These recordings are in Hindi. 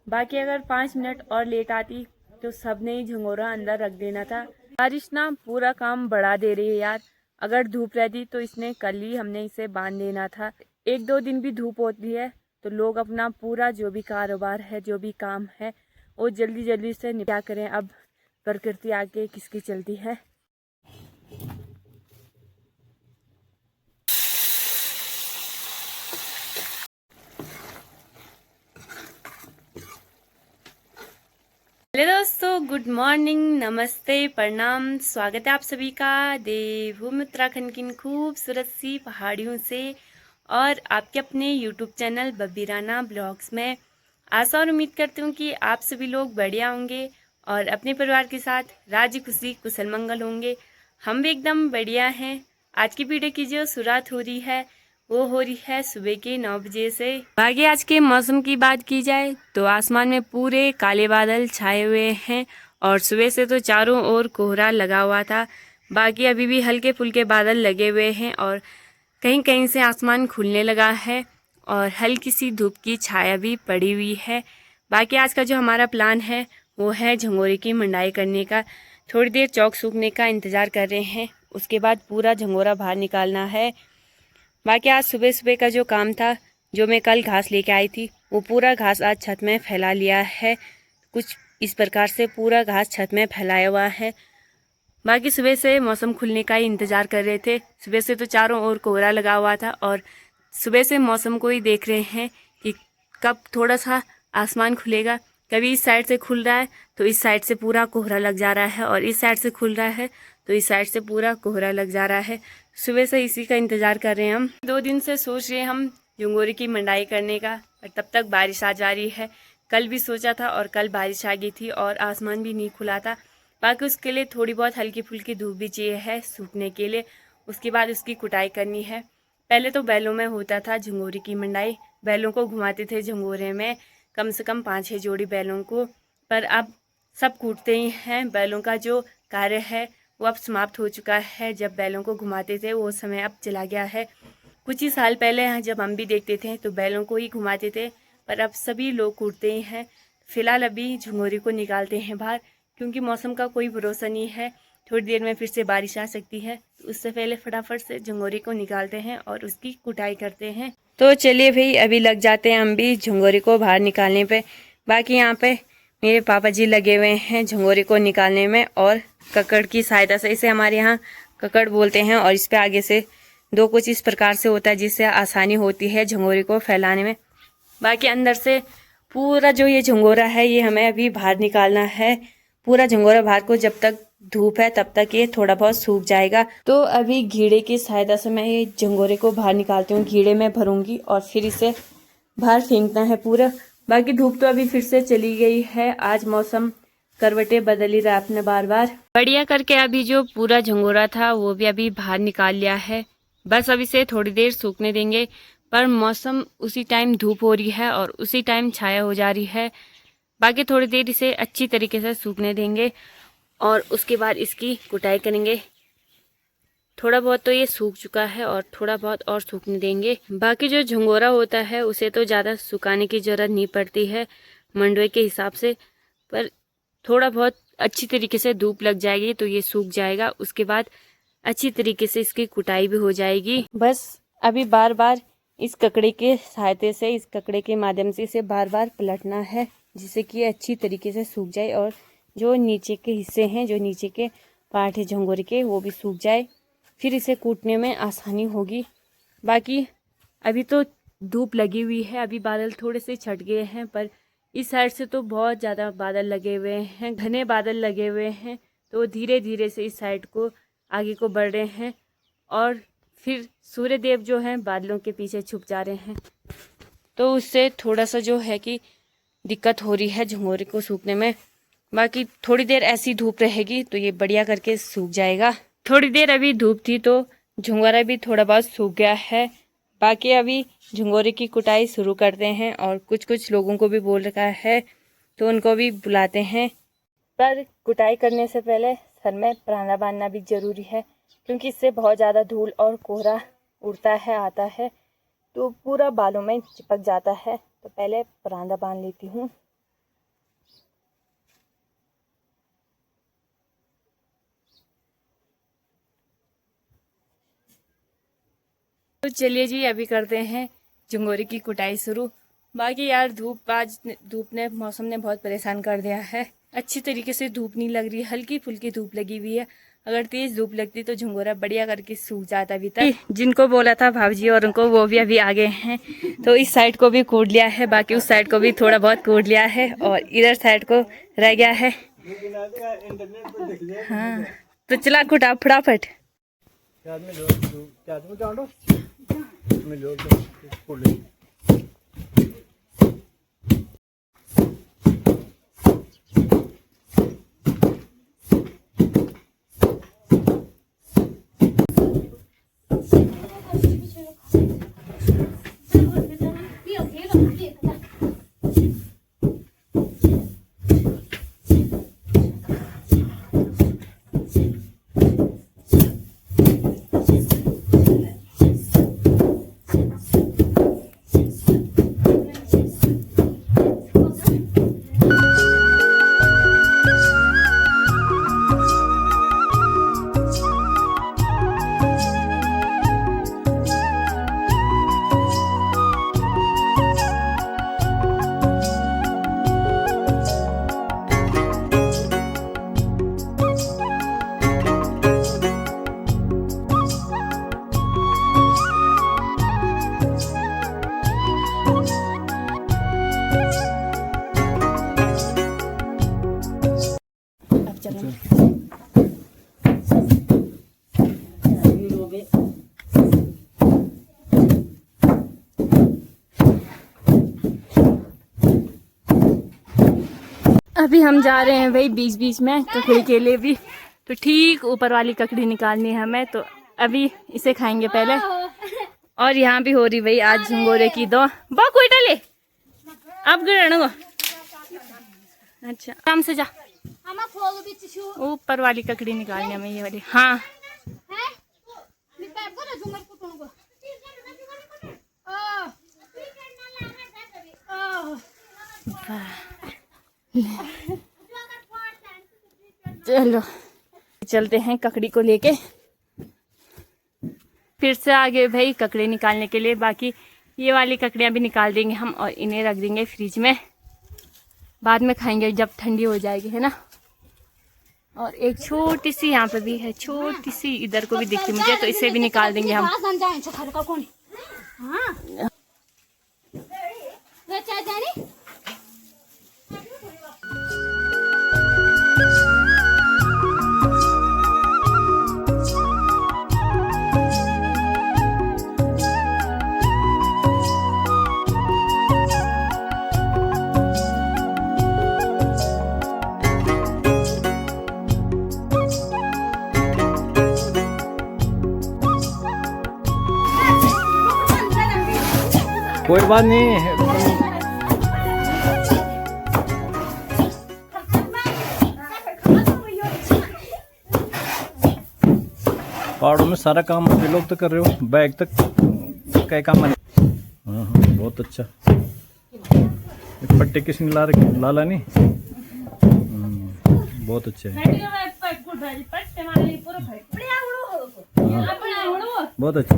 बाकी अगर 5 मिनट और लेट आती तो सबने ही झंगोरा अंदर रख देना था। बारिश ना पूरा काम बढ़ा दे रही है यार। अगर धूप रहती तो इसने कल ही हमने इसे बांध देना था। 1-2 दिन भी धूप होती है तो लोग अपना पूरा जो भी कारोबार है, जो भी काम है, वो जल्दी जल्दी से निपटा करें। अब प्रकृति आगे किसकी चलती है। हेलो दोस्तों, गुड मॉर्निंग, नमस्ते, प्रणाम। स्वागत है आप सभी का देवभूमि उत्तराखंड की इन खूबसूरत सी पहाड़ियों से और आपके अपने YouTube channel Baby Rana blogs में। आशा और उम्मीद करती हूँ कि आप सभी लोग बढ़िया होंगे और अपने परिवार के साथ राजी खुशी कुशल मंगल होंगे। हम भी एकदम बढ़िया हैं। आज की वीडियो की जो शुरुआत हो रही है वो हो रही है सुबह के 9 बजे से। बाकी आज के मौसम की बात की जाए तो आसमान में पूरे काले बादल छाए हुए हैं और सुबह से तो चारों ओर कोहरा लगा हुआ था। बाकी अभी भी हल्के फुल्के बादल लगे हुए हैं और कहीं कहीं से आसमान खुलने लगा है और हल्की सी धूप की छाया भी पड़ी हुई है। बाकी आज का जो हमारा प्लान है वो है झंगोरे की मंडाई करने का। थोड़ी देर चौक सूखने का इंतज़ार कर रहे हैं, उसके बाद पूरा झंगोरा बाहर निकालना है। बाकी आज सुबह सुबह का जो काम था, जो मैं कल घास लेके आई थी, वो पूरा घास आज छत में फैला लिया है। कुछ इस प्रकार से पूरा घास छत में फैलाया हुआ है। बाकी सुबह से मौसम खुलने का ही इंतज़ार कर रहे थे। सुबह से तो चारों ओर कोहरा लगा हुआ था और सुबह से मौसम को ही देख रहे हैं कि कब थोड़ा सा आसमान खुलेगा। कभी इस साइड से खुल रहा है तो इस साइड से पूरा कोहरा लग जा रहा है और इस साइड से खुल रहा है तो इस साइड से पूरा कोहरा लग जा रहा है। सुबह से इसी का इंतज़ार कर रहे हैं हम। 2 दिन से सोच रहे हैं हम झंगोरे की मंडाई करने का, पर तब तक बारिश आ जा रही है। कल भी सोचा था और कल बारिश आ गई थी और आसमान भी नहीं खुला था। बाकी उसके लिए थोड़ी बहुत हल्की फुल्की धूप भी चाहिए है सूखने के लिए। उसके बाद उसकी कुटाई करनी है। पहले तो बैलों में होता था झंगोरे की मंडाई। बैलों को घुमाते थे झंगोरे में, कम से कम 5-6 जोड़ी बैलों को। पर अब सब कूटते ही हैं। बैलों का जो कार्य है वो अब समाप्त हो चुका है। जब बैलों को घुमाते थे वो समय अब चला गया है। कुछ ही साल पहले जब हम भी देखते थे तो बैलों को ही घुमाते थे, पर अब सभी लोग कूटते ही हैं। फिलहाल अभी झंगोरे को निकालते हैं बाहर, क्योंकि मौसम का कोई भरोसा नहीं है। थोड़ी देर में फिर से बारिश आ सकती है, तो उससे पहले फटाफट से झंगोरे को निकालते हैं और उसकी कुटाई करते हैं। तो चलिए भाई, अभी लग जाते हैं हम भी झंगोरे को बाहर निकालने पे। बाकी यहाँ पे मेरे पापा जी लगे हुए हैं झंगोरे को निकालने में और ककड़ की सहायता से। इसे हमारे यहाँ ककड़ बोलते हैं और इस पे आगे से 2 कुछ इस प्रकार से होता है जिससे आसानी होती है झंगोरे को फैलाने में। बाकी अंदर से पूरा जो ये झंगोरा है ये हमें अभी बाहर निकालना है। पूरा झंगोरा बाहर को, जब तक धूप है तब तक ये थोड़ा बहुत सूख जाएगा। तो अभी घीड़े की सहायता से मैं ये झंगोरे को बाहर निकालती हूँ। घीड़े में भरूंगी और फिर इसे बाहर फेंकना है पूरा। बाकी धूप तो अभी फिर से चली गई है। आज मौसम करवटें बदल ही रहा अपने बार बार। बढ़िया करके अभी जो पूरा झंगोरा था वो भी अभी बाहर निकाल लिया है। बस अब इसे थोड़ी देर सूखने देंगे। पर मौसम उसी टाइम धूप हो रही है और उसी टाइम छाया हो जा रही है। बाकी थोड़ी देर इसे अच्छी तरीके से सूखने देंगे और उसके बाद इसकी कुटाई करेंगे। थोड़ा बहुत तो ये सूख चुका है और थोड़ा बहुत और सूखने देंगे। बाकी जो झंगोरा होता है उसे तो ज़्यादा सुखाने की ज़रूरत नहीं पड़ती है मंडवे के हिसाब से, पर थोड़ा बहुत अच्छी तरीके से धूप लग जाएगी तो ये सूख जाएगा। उसके बाद अच्छी तरीके से इसकी कुटाई भी हो जाएगी। बस अभी बार बार इस ककड़े के सहायता से, इस ककड़े के माध्यम से इसे बार बार पलटना है जिससे कि ये अच्छी तरीके से सूख जाए और जो नीचे के हिस्से हैं, जो नीचे के पार्ट है झंगोरे के, वो भी सूख जाए। फिर इसे कूटने में आसानी होगी। बाकी अभी तो धूप लगी हुई है, अभी बादल थोड़े से छट गए हैं, पर इस साइड से तो बहुत ज़्यादा बादल लगे हुए हैं, घने बादल लगे हुए हैं। तो धीरे धीरे से इस साइड को आगे को बढ़ रहे हैं और फिर सूर्य देव जो हैं बादलों के पीछे छुप जा रहे हैं। तो उससे थोड़ा सा जो है कि दिक्कत हो रही है झंगोरे को सूखने में। बाकी थोड़ी देर ऐसी धूप रहेगी तो ये बढ़िया करके सूख जाएगा। थोड़ी देर अभी धूप थी तो झंगोरा भी थोड़ा बहुत सूख गया है। बाकी अभी झंगोरे की कुटाई शुरू करते हैं और कुछ कुछ लोगों को भी बोल रखा है तो उनको भी बुलाते हैं। पर कुटाई करने से पहले सर में परांदा बांधना भी ज़रूरी है, क्योंकि इससे बहुत ज़्यादा धूल और कोहरा उड़ता है, आता है तो पूरा बालों में चिपक जाता है। तो पहले परांदा बांध लेती हूँ। तो चलिए जी, अभी करते हैं झंगोरे की कुटाई शुरू। बाकी यार धूप ने मौसम ने बहुत परेशान कर दिया है। अच्छी तरीके से धूप नहीं लग रही, हल्की फुल्की धूप लगी हुई है। अगर तेज धूप लगती तो झंगोरा बढ़िया करके सूख जाता अभी तक। जिनको बोला था भाभी और उनको, वो भी अभी आ गए हैं। तो इस साइड को भी कूट लिया है, बाकी उस साइड को भी थोड़ा बहुत कूट लिया है और इधर साइड को रह गया है। हाँ तो चला कुटा फटाफट। अभी हम जा रहे हैं भाई बीच बीच में ककड़ी के लिए भी, तो ठीक ऊपर वाली ककड़ी निकालनी है हमें। तो अभी इसे खाएंगे पहले। और यहाँ भी हो रही भाई आज झंगोरे की दो बा कोई डाले अब गिर। अच्छा आराम से जा, ऊपर वाली ककड़ी निकालनी है हमें, ये वाली। हाँ चलो चलते हैं ककड़ी को लेके फिर से आगे भाई ककड़ी निकालने के लिए। बाकी ये वाली ककड़ियाँ भी निकाल देंगे हम और इन्हें रख देंगे फ्रिज में, बाद में खाएंगे जब ठंडी हो जाएगी, है ना। और एक छोटी सी यहाँ पे भी है, छोटी सी इधर को भी दिखती मुझे, तो इसे भी निकाल देंगे हम। कोई बात नहीं। पहाड़ों में सारा काम आप लोग तो कर रहे हो, बैग तक कई काम बने। हाँ बहुत अच्छा। पट्टे किसने ला रखे? लाला नहीं। बहुत अच्छा है। बहुत अच्छा।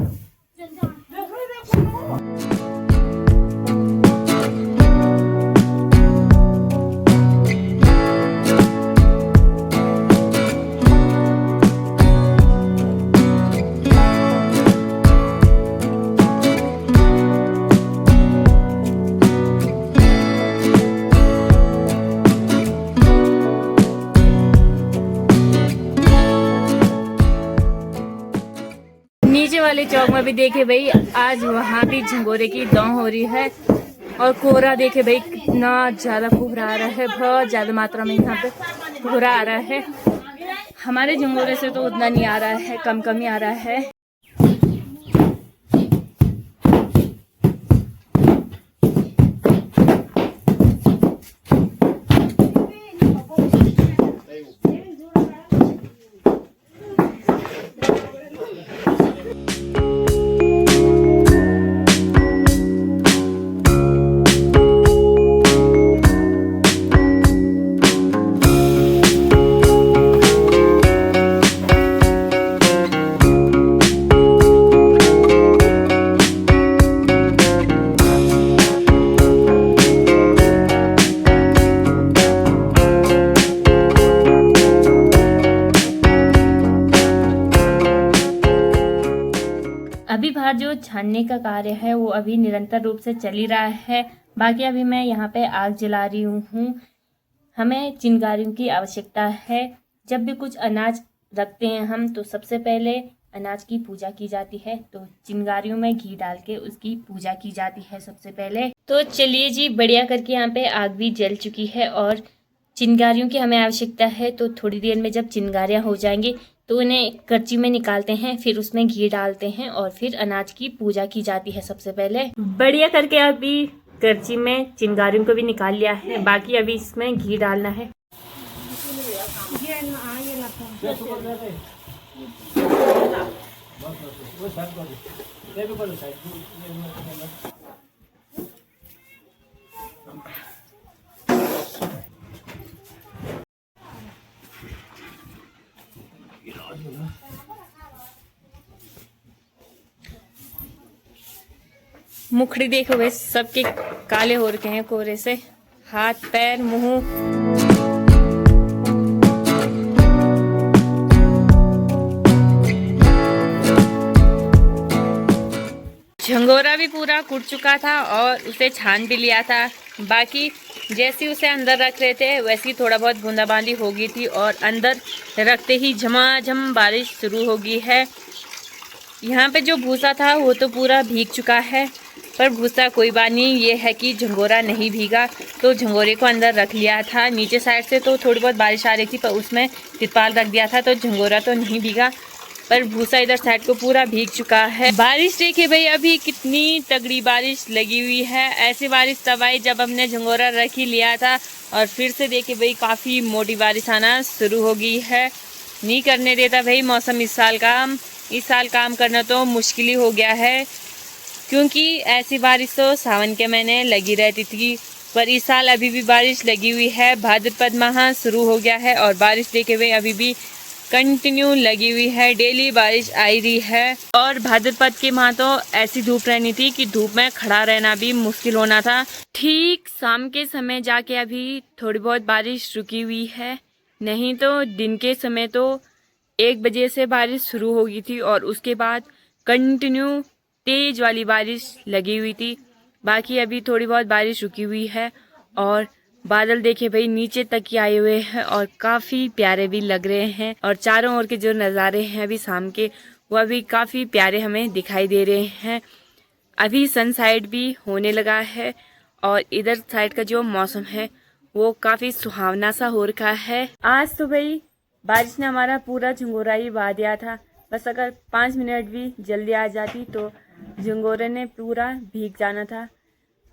नीचे वाले चौक में भी देखे भाई आज वहाँ भी झंगोरे की दौड़ हो रही है। और कोहरा देखे भाई कितना ज्यादा कोहरा आ रहा है, बहुत ज्यादा मात्रा में यहाँ पे कोहरा आ रहा है। हमारे झंगोरे से तो उतना नहीं आ रहा है, कम कम ही आ रहा है। छानने का कार्य है वो अभी निरंतर रूप से चल ही रहा है। बाकी अभी मैं यहाँ पे आग जला रही हूँ। हमें चिंगारियों की आवश्यकता है। जब भी कुछ अनाज रखते हैं हम तो सबसे पहले अनाज की पूजा की जाती है, तो चिंगारियों में घी डाल के उसकी पूजा की जाती है सबसे पहले। तो चलिए जी, बढ़िया करके यहाँ पे आग भी जल चुकी है और चिंगारियों की हमें आवश्यकता है। तो थोड़ी देर में जब चिंगारियाँ हो जाएंगी तो उन्हें करची में निकालते हैं, फिर उसमें घी डालते हैं और फिर अनाज की पूजा की जाती है सबसे पहले। बढ़िया करके अभी करची में चिंगारियों को भी निकाल लिया है, बाकी अभी इसमें घी डालना है। मुखड़ी देखो भाई, सबके काले हो रखे हैं कोहरे से, हाथ पैर मुंह। झंगोरा भी पूरा कुट चुका था और उसे छान भी लिया था। बाकी जैसे उसे अंदर रख रहे थे वैसी थोड़ा बहुत बूंदाबांदी हो गई थी और अंदर रखते ही झमाझम बारिश शुरू हो गई है। यहाँ पे जो भूसा था वो तो पूरा भीग चुका है, पर भूसा कोई बात नहीं, ये है कि झंगोरा नहीं भीगा तो झंगोरे को अंदर रख लिया था। नीचे साइड से तो थोड़ी बहुत बारिश आ रही थी पर उसमें तिरपाल रख दिया था तो झंगोरा तो नहीं भीगा, पर भूसा इधर साइड को पूरा भीग चुका है। बारिश देखिए भाई, अभी कितनी तगड़ी बारिश लगी हुई है। ऐसी बारिश तब आई जब हमने झंगोरा रख ही लिया था और फिर से देखिए भाई काफ़ी मोटी बारिश आना शुरू हो गई है। नहीं करने देता भाई मौसम इस साल काम करना तो मुश्किल ही हो गया है, क्योंकि ऐसी बारिश तो सावन के महीने लगी रहती थी, पर इस साल अभी भी बारिश लगी हुई है। भाद्रपद माह शुरू हो गया है और बारिश देखे हुए अभी भी कंटिन्यू लगी हुई है, डेली बारिश आई रही है। और भाद्रपद के माह तो ऐसी धूप रहनी थी कि धूप में खड़ा रहना भी मुश्किल होना था। ठीक शाम के समय जाके अभी थोड़ी बहुत बारिश रुकी हुई है, नहीं तो दिन के समय तो 1 बजे से बारिश शुरू हो गई थी और उसके बाद कंटिन्यू तेज वाली बारिश लगी हुई थी। बाकी अभी थोड़ी बहुत बारिश रुकी हुई है और बादल देखे भाई नीचे तक ही आए हुए हैं और काफ़ी प्यारे भी लग रहे हैं। और चारों ओर के जो नज़ारे हैं अभी शाम के, वो अभी काफ़ी प्यारे हमें दिखाई दे रहे हैं। अभी सनसाइड भी होने लगा है और इधर साइड का जो मौसम है वो काफ़ी सुहावना सा हो रखा है। आज तो भाई बारिश ने हमारा पूरा झंगोरा ही बहा दिया था। बस अगर 5 मिनट भी जल्दी आ जाती तो झंगोरे ने पूरा भीग जाना था।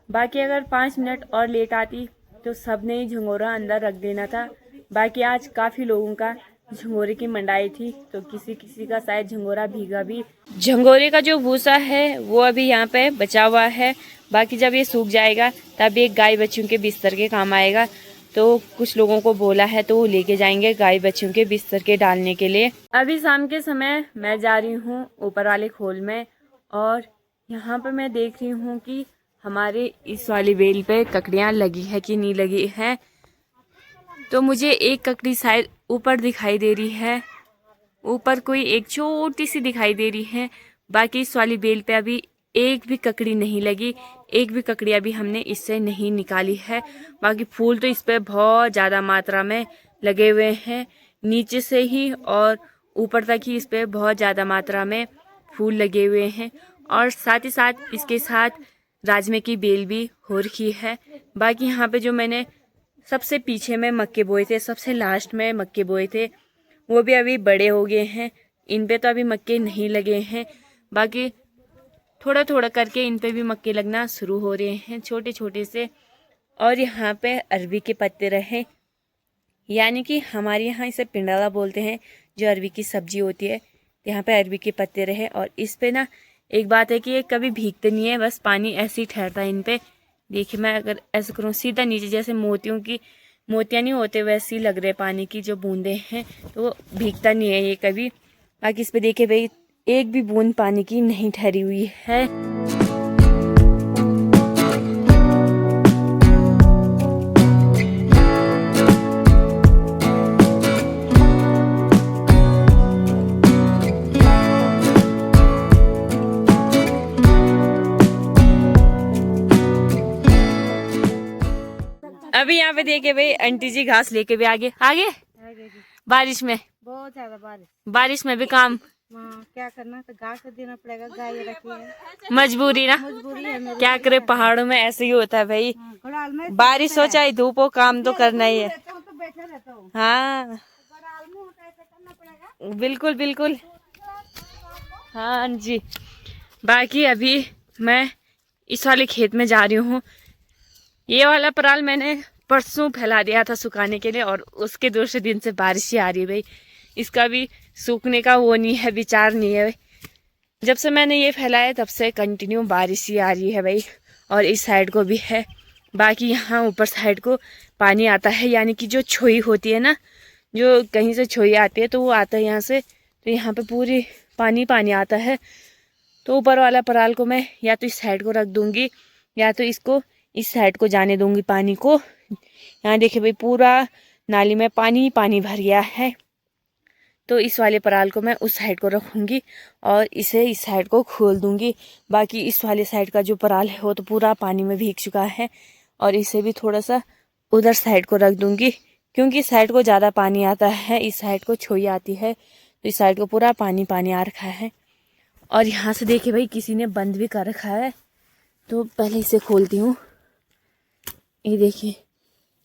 बाकी अगर 5 मिनट और लेट आती तो सब ने ही झंगोरा अंदर रख देना था। बाकी आज काफ़ी लोगों का झंगोरे की मंडाई थी तो किसी किसी का शायद झंगोरा भीगा भी। झंगोरे का जो भूसा है वो अभी यहाँ पे बचा हुआ है, बाकी जब ये सूख जाएगा तब एक गाय बच्चों के बिस्तर के काम आएगा। तो कुछ लोगों को बोला है तो वो लेके जाएंगे गाय बच्चों के बिस्तर के डालने के लिए। अभी शाम के समय मैं जा रही हूँ ऊपर वाले खोल में और यहाँ पे मैं देख रही हूँ कि हमारे इस वाली बेल पे ककड़ियाँ लगी है कि नहीं लगी है। तो मुझे एक ककड़ी शायद ऊपर दिखाई दे रही है, ऊपर कोई एक छोटी सी दिखाई दे रही है। बाकी इस वाली बेल पे अभी एक भी ककड़ी नहीं लगी, एक भी ककड़ी अभी हमने इससे नहीं निकाली है। बाकी फूल तो इस पे बहुत ज़्यादा मात्रा में लगे हुए हैं, नीचे से ही और ऊपर तक ही इस पे बहुत ज़्यादा मात्रा में फूल लगे हुए हैं। और साथ ही साथ इसके साथ राजमे की बेल भी हो रखी है। बाकी यहाँ पे जो मैंने सबसे पीछे में मक्के बोए थे, सबसे लास्ट में मक्के बोए थे, वो भी अभी बड़े हो गए हैं। इन पे तो अभी मक्के नहीं लगे हैं, बाकी थोड़ा थोड़ा करके इन पे भी मक्के लगना शुरू हो रहे हैं छोटे छोटे से। और यहाँ पे अरबी के पत्ते रहे, यानी कि हमारे यहाँ इसे पिंडाला बोलते हैं, जो अरबी की सब्जी होती है। यहाँ पे अरबी के पत्ते रहे और इस पे ना एक बात है कि ये कभी भीगते नहीं है, बस पानी ऐसे ही ठहरता है इन पे। देखिए मैं अगर ऐसे करूँ सीधा नीचे, जैसे मोतियाँ नहीं होते वैसे ही लग रहे पानी की जो बूंदे हैं, तो वो भीगता नहीं है ये कभी। बाकी इस पे देखिए भाई एक भी बूंद पानी की नहीं ठहरी हुई है। अभी यहाँ पे देखे भाई आंटी जी घास लेके भी आगे आगे बारिश में, बहुत ज्यादा बारिश। बारिश में भी काम। क्या करना, तो घास तो देना पड़ेगा, गाय रखी है, मजबूरी ना, मजबूरी है मेरी। क्या करे, पहाड़ों में ऐसे ही होता है भाई, गड़ाल में बारिश हो चाहे धूप हो, काम तो करना ही है। रहता हूँ तो बैठा रहता हूँ, हाँ गड़ाल में होता है तो करना पड़ेगा। बिल्कुल बिल्कुल, हाँ जी। बाकी अभी मैं इस वाले खेत में जा रही हूँ। ये वाला पराल मैंने परसों फैला दिया था सुखाने के लिए, और उसके दूसरे दिन से बारिश ही आ रही है भाई। इसका भी सूखने का वो नहीं है, विचार नहीं है भाई। जब से मैंने ये फैलाया तब से कंटिन्यू बारिश ही आ रही है भाई। और इस साइड को भी है। बाकी यहाँ ऊपर साइड को पानी आता है, यानी कि जो छोई होती है ना, जो कहीं से छोई आती है तो वो आता है यहाँ से, तो यहाँ पे पूरी पानी पानी आता है। तो ऊपर वाला पराल को मैं या तो इस साइड को रख दूंगी, या तो इसको इस साइड को जाने दूंगी पानी को। यहाँ देखिए भाई पूरा नाली में पानी ही पानी भर गया है। तो इस वाले पराल को मैं उस साइड को रखूंगी और इसे इस साइड को खोल दूंगी। बाकी इस वाले साइड का जो पराल है वो तो पूरा पानी में भीग चुका है, और इसे भी थोड़ा सा उधर साइड को रख दूंगी, क्योंकि इस साइड को ज़्यादा पानी आता है, इस साइड को छोई आती है। तो इस साइड को पूरा पानी पानी आ रखा है। और यहाँ से देखिए भाई किसी ने बंद भी कर रखा है, तो पहले इसे खोलती हूँ। ये देखिए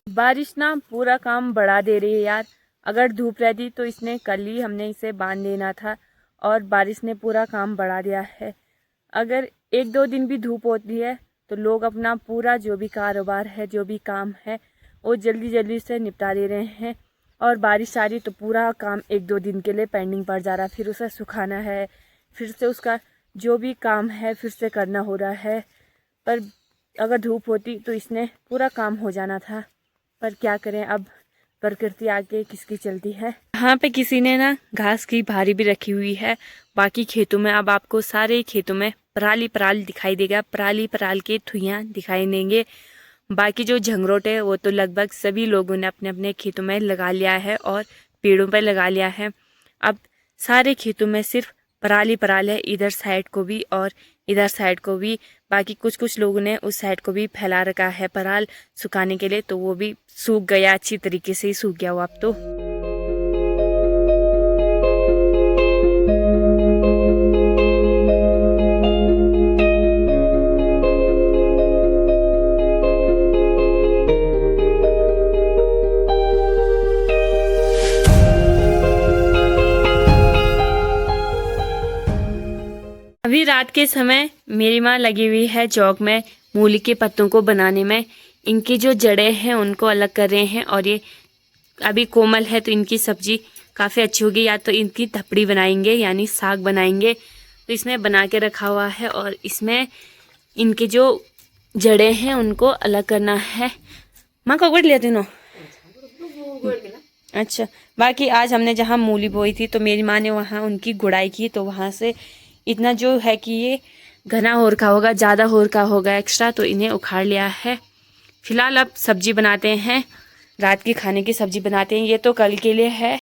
बारिश ना पूरा काम बढ़ा दे रही है यार। अगर धूप रहती तो इसने कल ही हमने इसे बांध देना था, और बारिश ने पूरा काम बढ़ा दिया है। अगर 1-2 दिन भी धूप होती है तो लोग अपना पूरा जो भी कारोबार है, जो भी काम है, वो जल्दी जल्दी से निपटा दे रहे हैं। और बारिश आ रही तो पूरा काम 1-2 दिन के लिए पेंडिंग पड़ जा रहा है। फिर उसे सुखाना है, फिर से उसका जो भी काम है फिर से करना हो रहा है। पर अगर धूप होती तो इसने पूरा काम हो जाना था। पर क्या करें, अब प्रकृति आगे किसकी चलती है। यहाँ पे किसी ने ना घास की भारी भी रखी हुई है। बाकी खेतों में अब आपको सारे खेतों में पराली पराल दिखाई देगा, पराली पराल के थुइयाँ दिखाई देंगे। बाकी जो झंगरोट है वो तो लगभग सभी लोगों ने अपने अपने खेतों में लगा लिया है और पेड़ों पर लगा लिया है। अब सारे खेतों में सिर्फ पराली पराल है, इधर साइड को भी और इधर साइड को भी। बाकी कुछ लोगों ने उस साइड को भी फैला रखा है पराल सुखाने के लिए, तो वो भी सूख गया, अच्छी तरीके से ही सूख गया वो अब तो। अभी रात के समय मेरी माँ लगी हुई है चौक में मूली के पत्तों को बनाने में। इनकी जो जड़ें हैं उनको अलग कर रहे हैं, और ये अभी कोमल है तो इनकी सब्जी काफ़ी अच्छी होगी। या तो इनकी थपड़ी बनाएंगे यानी साग बनाएंगे, तो इसमें बना के रखा हुआ है। और इसमें इनके जो जड़ें हैं उनको अलग करना है। माँ को लिया तीनों। अच्छा, बाकी आज हमने जहाँ मूली बोई थी तो मेरी माँ ने वहाँ उनकी गुड़ाई की, तो वहाँ से इतना जो है कि ये घना हो रखा होगा, ज़्यादा हो रखा होगा एक्स्ट्रा, तो इन्हें उखाड़ लिया है। फिलहाल अब सब्जी बनाते हैं, रात की खाने की सब्जी बनाते हैं। ये तो कल के लिए है।